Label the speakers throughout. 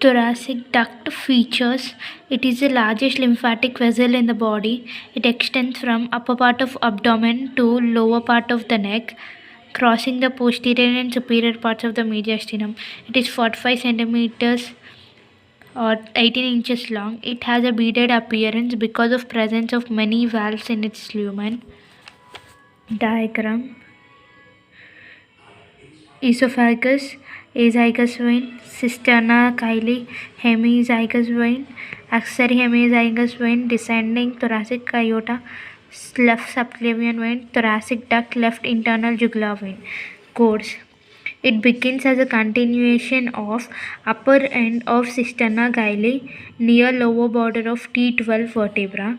Speaker 1: Thoracic duct features. It is the largest lymphatic vessel in the body. It extends from upper part of abdomen to lower part of the neck, crossing the posterior and superior parts of the mediastinum. It is 45 centimeters or 18 inches long. It has a beaded appearance because of presence of many valves in its lumen. Diagram: esophagus, azygous vein, cisterna chyli, hemizygous vein, axillary hemizygous vein, descending thoracic aorta, left subclavian vein, thoracic duct, left internal jugular vein. Course: it begins as a continuation of upper end of cisterna chyli near lower border of T12 vertebra.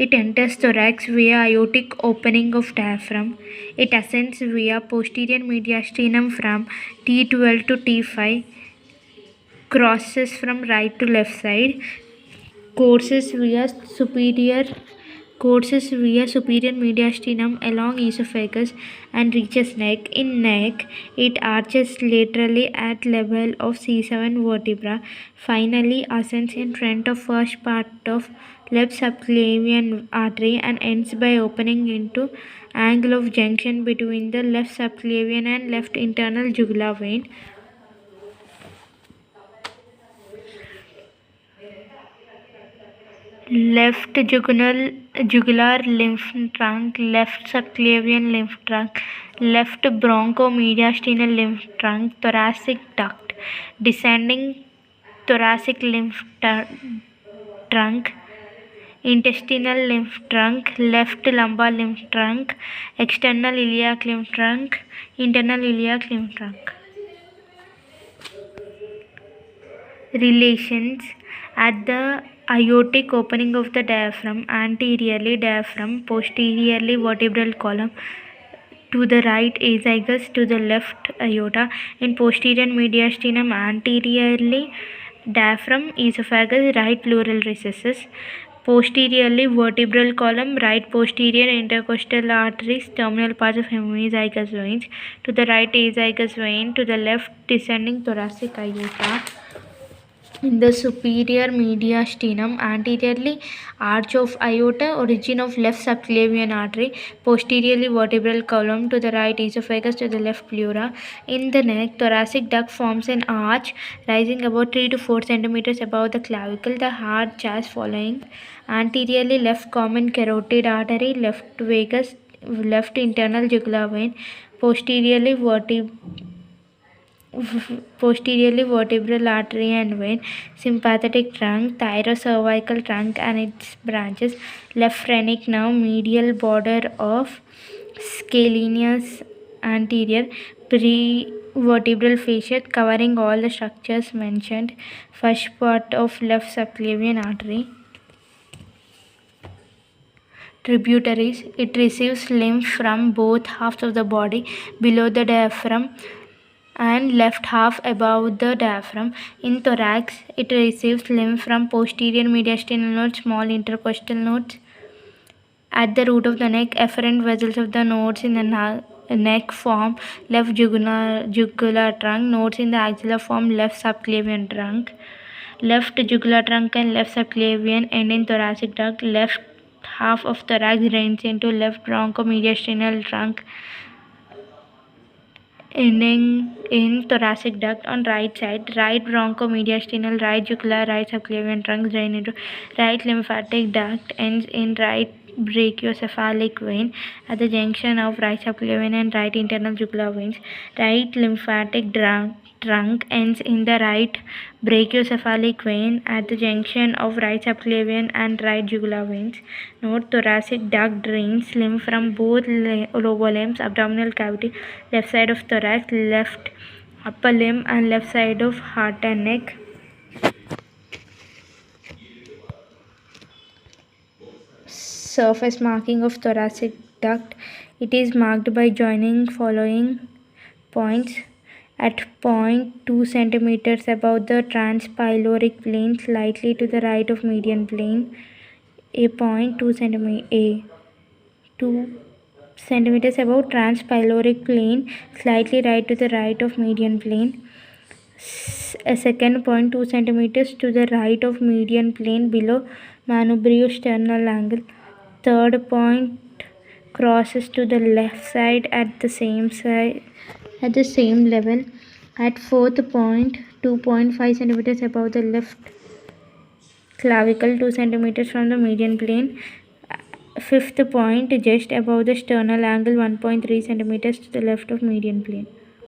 Speaker 1: It enters thorax via aortic opening of diaphragm. It ascends via posterior mediastinum from T12 to T5, crosses from right to left side, courses via superior mediastinum along esophagus and reaches neck. In neck, it arches laterally at level of C7 vertebra. Finally ascends in front of first part of left subclavian artery and ends by opening into angle of junction between the left subclavian and left internal jugular vein. Left jugular lymph trunk, left subclavian lymph trunk, left bronchomediastinal lymph trunk, thoracic duct, descending thoracic lymph trunk, intestinal lymph trunk, left lumbar lymph trunk, external iliac lymph trunk, internal iliac lymph trunk. Relations: at the aortic opening of the diaphragm, anteriorly diaphragm, posteriorly vertebral column, to the right azygous, to the left aorta. In posterior mediastinum, anteriorly diaphragm, esophagus, right pleural recesses. Posteriorly vertebral column, right posterior intercostal arteries, terminal parts of hemizygous veins. To the right azygous vein, to the left descending thoracic aorta. In the superior mediastinum, anteriorly arch of aorta, origin of left subclavian artery, posteriorly vertebral column, to the right esophagus, to the left pleura. In the neck, thoracic duct forms an arch rising about 3 to 4 centimeters above the clavicle. The arch as following: anteriorly left common carotid artery, left vagus, left internal jugular vein, posteriorly vertebral artery and vein, sympathetic trunk, thyrocervical trunk and its branches, left phrenic nerve, medial border of scalenus anterior, prevertebral fascia covering all the structures mentioned, first part of left subclavian artery. Tributaries: it receives lymph from both halves of the body, below the diaphragm and left half above the diaphragm. In thorax, it receives lymph from posterior mediastinal nodes, small intercostal nodes. At the root of the neck, efferent vessels of the nodes in the neck form left jugular trunk. Nodes in the axilla form left subclavian trunk. Left jugular trunk and left subclavian end in thoracic duct. Left half of thorax drains into left bronchomediastinal trunk, ending in thoracic duct. On right side, right bronchomediastinal, right jugular, right subclavian trunks drain into right lymphatic duct, ends in right brachiocephalic vein at the junction of right subclavian and right internal jugular veins. Right lymphatic trunk ends in the right brachiocephalic vein at the junction of right subclavian and right jugular veins. Note: thoracic duct drains lymph from both lower limbs, abdominal cavity, left side of thorax, left upper limb and left side of heart and neck. Surface marking of thoracic duct: it is marked by joining following points: at point 2 centimeters above the transpyloric plane, slightly to the right of median plane. A point 2 centimeters above transpyloric plane, slightly right to the right of median plane. A second point 2 centimeters to the right of median plane below manubriosternal angle. Third point crosses to the left side at the same level. At fourth point 2.5 centimeters above the left clavicle, 2 centimeters from the median plane. Fifth point just above the sternal angle, 1.3 centimeters to the left of median plane.